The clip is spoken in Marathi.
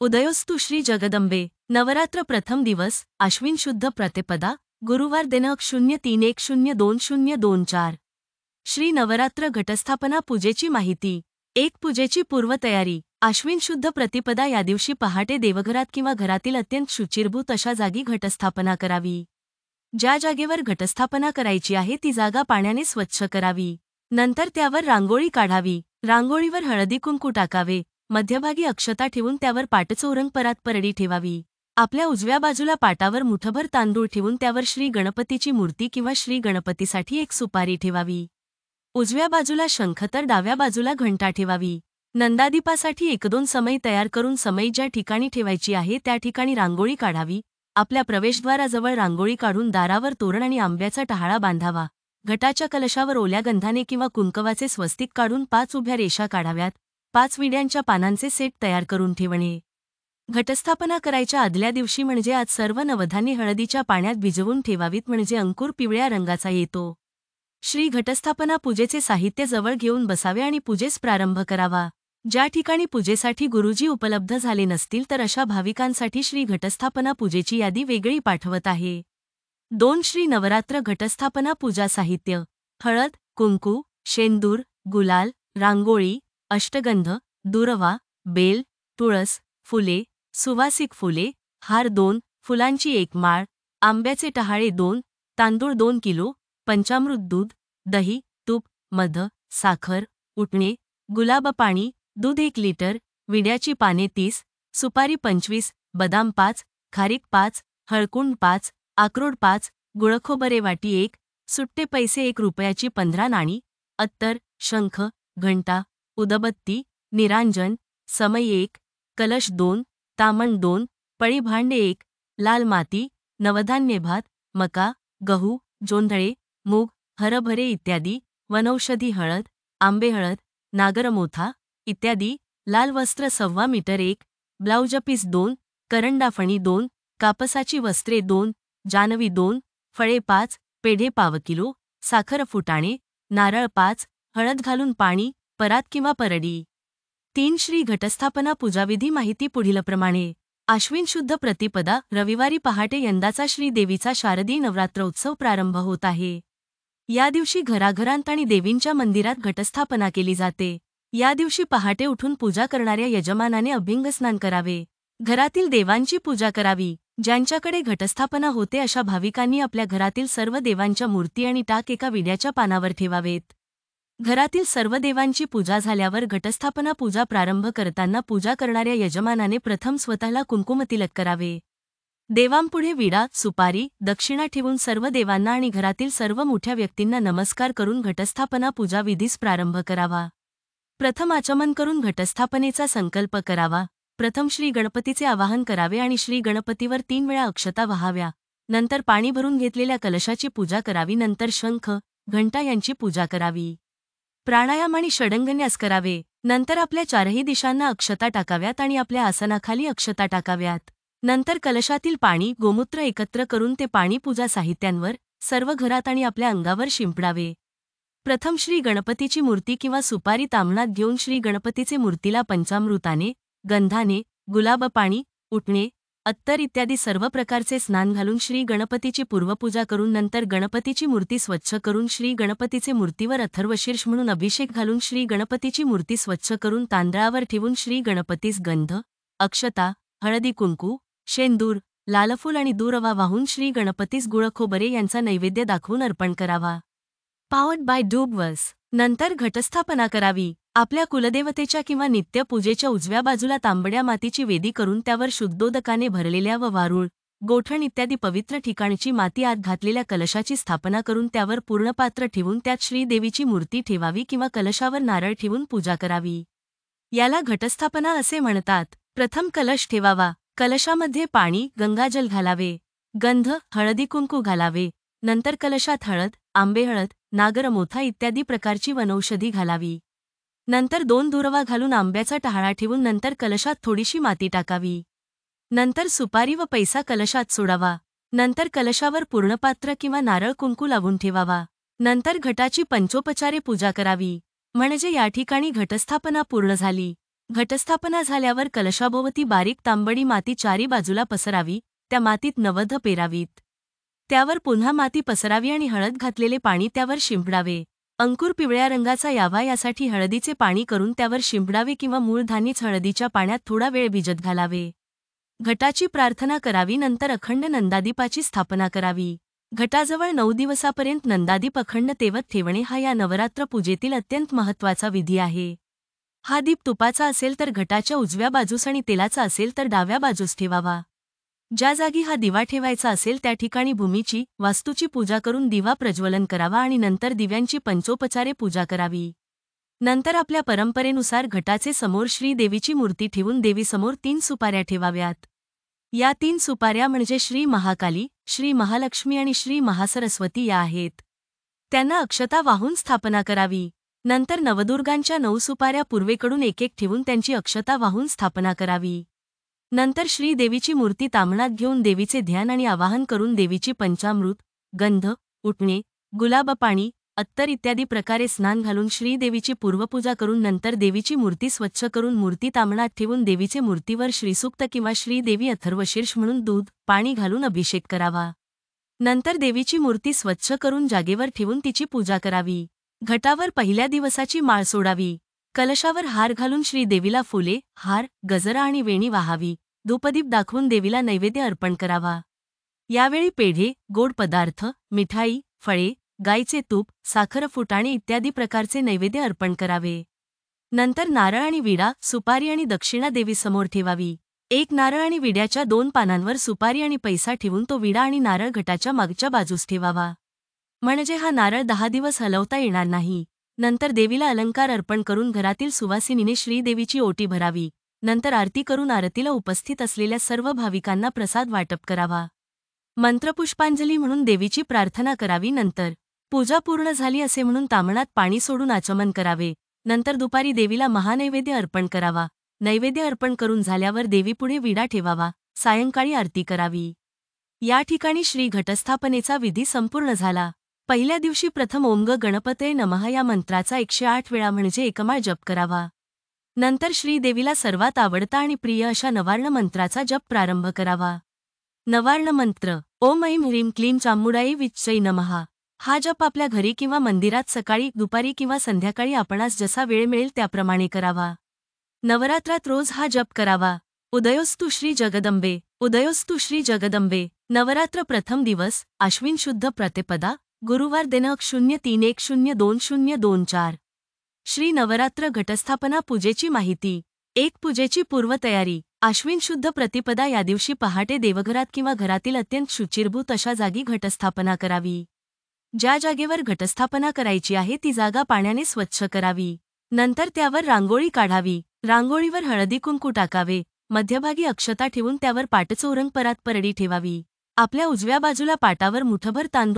उदयोस्तु श्री जगदंबे। नवरात्र प्रथम दिवस आश्विन शुद्ध प्रतिपदा गुरुवार दिनांक 03-1-0-2024। श्री नवरात्र घटस्थापना पूजेची माहिती। 1. पूजेची पूर्वतयारी। आश्विन शुद्ध प्रतिपदा या दिवशी पहाटे देवघरात किंवा घरातील अत्यंत शुचिर्भूत अशा जागी घटस्थापना करावी। ज्या जागेवर घटस्थापना करायची आहे ती जागा पाण्याने स्वच्छ करावी। नंतर त्यावर रांगोळी काढावी। रांगोळीवर हळदी कुंकू टाकावे। मध्यभागी अक्षता ठेवून त्यावर पाटचौरंग परात परडी ठेवावी। आपल्या उजव्या बाजूला पाटावर मुठभर तांदूळ ठेवून त्यावर श्री गणपतीची मूर्ती किंवा श्री गणपतीसाठी एक सुपारी ठेवावी। उजव्या बाजूला शंख तर डाव्या बाजूला घंटा ठेवावी। नंदादीपासाठी 1-2 समई तयार करून समई ज्या ठिकाणी ठेवायची आहे त्या ठिकाणी रांगोळी काढावी। आपल्या प्रवेशद्वाराजवळ रांगोळी काढून दारावर तोरण आणि आंब्याचा टहाळा बांधावा। घटाच्या कलशावर ओल्या गंधाने किंवा कुंकवाचे स्वस्तिक काढून 5 उभ्या रेषा काढाव्यात। 5 विड्यांच्या पानांचे सेट तयार करून ठेवणे। घटस्थापना करायच्या आदल्या दिवशी म्हणजे आज सर्व नवधान्ये हळदीच्या पाण्यात भिजवून ठेवावीत म्हणजे अंकुर पिवळ्या रंगाचा येतो। श्री घटस्थापना पूजेचे साहित्य जवळ घेऊन बसावे आणि पूजेस प्रारंभ करावा। ज्या ठिकाणी पूजेसाठी गुरुजी उपलब्ध झाले नसतील तर अशा भाविकांसाठी श्री घटस्थापना पूजेची यादी वेगळी पाठवत आहे। 2. श्री नवरात्र घटस्थापना पूजा साहित्य। हळद, कुंकू, शेंदूर, गुलाल, रांगोळी, अष्टगंध, दुर्वा, बेल, तुळस, फुले, सुवासिक फुले, हार 2, फुलांची 1 माळ, आंब्याचे टहाळे 2, तांदूळ 2 किलो, पंचामृत दूध, दही, तूप, मध, साखर, उटणे, गुलाब पाणी, दूध 1 लिटर, विड्याची पाने 30, सुपारी 25, बदाम 5, खारीक 5, हळकुंड 5, आक्रोड 5, गुळखोबरे वाटी 1, सुट्टे पैसे 1 रुपयाची 15 नाणी, अत्तर, शंख, घंटा, उदबत्ती, निरांजन, समई 1, कलश 2, तामण 2, पळी भांडे 1, लाल माती, नवधान्ये भात, मका, गहू, जोंधळे, मूग, हरभरे इत्यादी, वनौषधी हळद, आंबे हळद, नागरमोथा इत्यादी, लाल वस्त्र 1.25 मीटर 1, ब्लाउज पीस 2, करंडाफणी 2, कापसाची वस्त्रे 2, जानवी 2, फळे 5, पेढे पाव किलो, साखर फुटाणे, नारळ 5, हळद घालून पाणी, परात किंवा परडी। 3. श्री घटस्थापना पूजाविधी माहिती पुढीलप्रमाणे। आश्विन शुद्ध प्रतिपदा रविवारी पहाटे यंदाचा श्री देवीचा शारदीय नवरात्रोत्सव प्रारंभ होत आहे। या दिवशी घराघरांत आणि देवींच्या मंदिरात घटस्थापना केली जाते। या दिवशी पहाटे उठून पूजा करणाऱ्या यजमानाने अभ्यंगस्नान करावे। घरातील देवांची पूजा करावी। ज्यांच्याकडे घटस्थापना होते अशा भाविकांनी आपल्या घरातील सर्व देवांच्या मूर्ती आणि टाक एका विड्याच्या पानावर ठेवावेत। घरातील सर्व देवांची पूजा झाल्यावर घटस्थापना पूजा प्रारंभ करताना पूजा करणाऱ्या यजमानाने प्रथम स्वतःला कुंकुमतिलक करावे। देवांपुढे विडा, सुपारी, दक्षिणा ठेवून सर्व देवांना आणि घरातील सर्व मोठ्या व्यक्तींना नमस्कार करून घटस्थापना पूजा विधीस प्रारंभ करावा। प्रथम आचमन करून घटस्थापनेचा संकल्प करावा। प्रथम श्री गणपतीचे आवाहन करावे आणि श्री गणपतीवर 3 वेळा अक्षता वाहाव्या। नंतर पाणी भरून घेतलेल्या कलशाची पूजा करावी। नंतर शंख, घंटा यांची पूजा करावी। प्राणायाम आणि षडंगन्यास करावे। नंतर आपल्या 4ही दिशांना अक्षता टाकाव्यात आणि आपल्या आसनाखाली अक्षता टाकाव्यात। नंतर कलशातील पाणी, गोमूत्र एकत्र करून ते पाणी पूजा साहित्यांवर, सर्व घरात आणि आपल्या अंगावर शिंपडावे। प्रथम श्री गणपतीची मूर्ती किंवा सुपारी ताम्हणात घेऊन श्री गणपतीचे मूर्तीला पंचामृताने, गंधाने, गुलाब पाणी, उटणे, अत्तर इत्यादी सर्व प्रकारचे स्नान घालून श्री गणपतीची पूर्वपूजा करून नंतर गणपतीची मूर्ती स्वच्छ करून श्री गणपतीचे मूर्तीवर अथर्वशीर्ष म्हणून अभिषेक घालून श्री गणपतीची मूर्ती स्वच्छ करून तांदळावर ठेवून श्री गणपतीस गंध, अक्षता, हळदी कुंकू, शेंदूर, लालफूल आणि दुर्वा वाहून श्री गणपतीस गुळखोबरे यांचा नैवेद्य दाखवून अर्पण करावा। Powered by Dubverse. नंतर घटस्थापना करावी। आपल्या कुलदेवतेच्या किंवा नित्य पूजेच्या उजव्या बाजूला तांबड्या मातीची वेदी करून त्यावर शुद्धोदकाने भरलेल्या व वारूळ, गोठण इत्यादी पवित्र ठिकाणची माती आत घातलेल्या कलशाची स्थापना करून त्यावर पूर्ण पात्र ठेवून त्यात श्रीदेवीची मूर्ती ठेवावी किंवा कलशावर नारळ ठेवून पूजा करावी। याला घटस्थापना असे म्हणतात। प्रथम कलश ठेवावा। कलशामध्ये पाणी, गंगाजल घालावे। गंध, हळदी कुंकू घालावे। नंतर कलशात हळद, आंबे हळद, नागरमोथा इत्यादी प्रकारची वनौषधी घालावी। नंतर 2 दुर्वा घालून आंब्याचा टहाळा ठेवून नंतर कलशात थोडीशी माती टाकावी। नंतर सुपारी व पैसा कलशात सोडावा। नंतर कलशावर पूर्णपात्र किंवा नारळ कुंकू लावून ठेवावा। नंतर घटाची पंचोपचारे पूजा करावी। म्हणजे या ठिकाणी घटस्थापना पूर्ण झाली। घटस्थापना झाल्यावर कलशाभोवती बारीक तांबडी माती चारी बाजूला पसरावी, त्या मातीत नवध पेरावीत. त्यावर पुन्हा माती पसरावी आणि हळद घातलेले पाणी त्यावर शिंपडावे. अंकुर पिवळ्या रंगाचा यावा यासाठी हळदीचे पाणी करून त्यावर शिंपडावे किंवा मूळ धान्यच हळदीच्या पाण्यात थोडा वेळ भिजत घालावे. घटाची प्रार्थना करावी. नंतर अखंड नंदादीपाची स्थापना करावी. घटाजवळ 9 दिवसापर्यंत नंदादीप अखंड तेवत ठेवणे हा या नवरात्र पूजेतील अत्यंत महत्त्वाचा विधी आहे. हा दीप तुपाचा असेल तर घटाच्या उजव्या बाजूस आणि तेलाचा असेल तर डाव्या बाजूस ठेवावा. ज्या जागी हा दिवा ठेवायचा असेल त्या ठिकाणी भूमीची, वास्तूची पूजा करून दिवा प्रज्वलन करावा आणि नंतर दिव्यांची पंचोपचारे पूजा करावी. नंतर आपल्या परंपरेनुसार घटाचे समोर श्रीदेवीची मूर्ती ठेवून देवीसमोर 3 सुपाऱ्या ठेवाव्यात. या 3 सुपाऱ्या म्हणजे श्री महाकाली, श्री महालक्ष्मी आणि श्री महासरस्वती या आहेत. त्यांना अक्षता वाहून स्थापना करावी. नंतर नवदुर्गांच्या 9 सुपाऱ्या पूर्वेकडून एक ठेवून त्यांची अक्षता वाहून स्थापना करावी. नंतर श्रीदेवीची मूर्ती ताम्हणात घेऊन देवीचे ध्यान आणि आवाहन करून देवीची पंचामृत, गंध, उटणे, गुलाब पाणी, अत्तर इत्यादी प्रकारे स्नान घालून श्रीदेवीची पूर्वपूजा करून नंतर देवीची मूर्ती स्वच्छ करून मूर्ती ताम्हणात ठेवून देवीचे मूर्तीवर श्रीसूक्त किंवा श्रीदेवी अथर्वशीर्ष म्हणून दूध, पाणी घालून अभिषेक करावा. नंतर देवीची मूर्ती स्वच्छ करून जागेवर ठेवून तिची पूजा करावी. घटावर पहिल्या दिवसाची माळ सोडावी. कलशावर हार घालून श्रीदेवीला फुले, हार, गजरा आणि वेणी वाहावी. धूपदीप दाखवून देवीला नैवेद्य अर्पण करावा. यावेळी पेढे, गोड पदार्थ, मिठाई, फळे, गाईचे तूप, साखर, फुटाणे इत्यादी प्रकारचे नैवेद्य अर्पण करावे. नंतर नारळ आणि विडा, सुपारी आणि दक्षिणा देवीसमोर ठेवावी. एक नारळ आणि विड्याच्या 2 पानांवर सुपारी आणि पैसा ठेवून तो विडा आणि नारळ घटाच्या मागच्या बाजूस ठेवावा. म्हणजे हा नारळ 10 दिवस हलवता येणार नाही. नंतर देवीला अलंकार अर्पण करून घरातील सुवासिनीने श्रीदेवीची ओटी भरावी. नंतर आरती करून आरतीला उपस्थित असलेल्या सर्व भाविकांना प्रसाद वाटप करावा. मंत्रपुष्पांजली म्हणून देवीची प्रार्थना करावी. नंतर पूजा पूर्ण झाली असे म्हणून ताम्हणात पाणी सोडून आचमन करावे. नंतर दुपारी देवीला महानैवेद्य अर्पण करावा. नैवेद्य अर्पण करून झाल्यावर देवीपुढे विडा ठेवावा. सायंकाळी आरती करावी. या ठिकाणी श्री घटस्थापनेचा विधी संपूर्ण झाला. पहिल्या दिवशी प्रथम ओम गणपतये नमः या मंत्राचा 108 वेळा म्हणजे एकमाळ जप करावा. नंतर श्रीदेवीला सर्वात आवडता आणि प्रिय अशा नवार्ण मंत्राचा जप प्रारंभ करावा. नवार्ण मंत्र ओम ऐं ह्रीं क्लीं चामुंडायै विच्चै नमः. हा जप आपल्या घरी किंवा मंदिरात सकाळी, दुपारी किंवा संध्याकाळी आपणास जसा वेळ मिळेल त्याप्रमाणे करावा. नवरात्रात रोज हा जप करावा. उदयोस्तु श्री जगदंबे, उदयोस्तु श्री जगदंबे. नवरात्र प्रथम दिवस, आश्विन शुद्ध प्रतिपदा, गुरुवार दिनांक 03-10-2024. श्री नवरात्र घटस्थापना पूजेची माहिती. 1. पूजेची पूर्वतयारी. आश्विन शुद्ध प्रतिपदा या दिवशी पहाटे देवघरात किंवा घरातील अत्यंत शुचिर्भूत अशा जागी घटस्थापना करावी. ज्या जागेवर घटस्थापना करायची आहे ती जागा पाण्याने स्वच्छ करावी. नंतर त्यावर रांगोळी काढावी. रांगोळीवर हळदी कुंकू टाकावे. मध्यभागी अक्षता ठेवून त्यावर पाटचौरंग परात परडी ठेवावी. आपल्या उजव्या बाजूला पाटावर मुठभर तांदूळ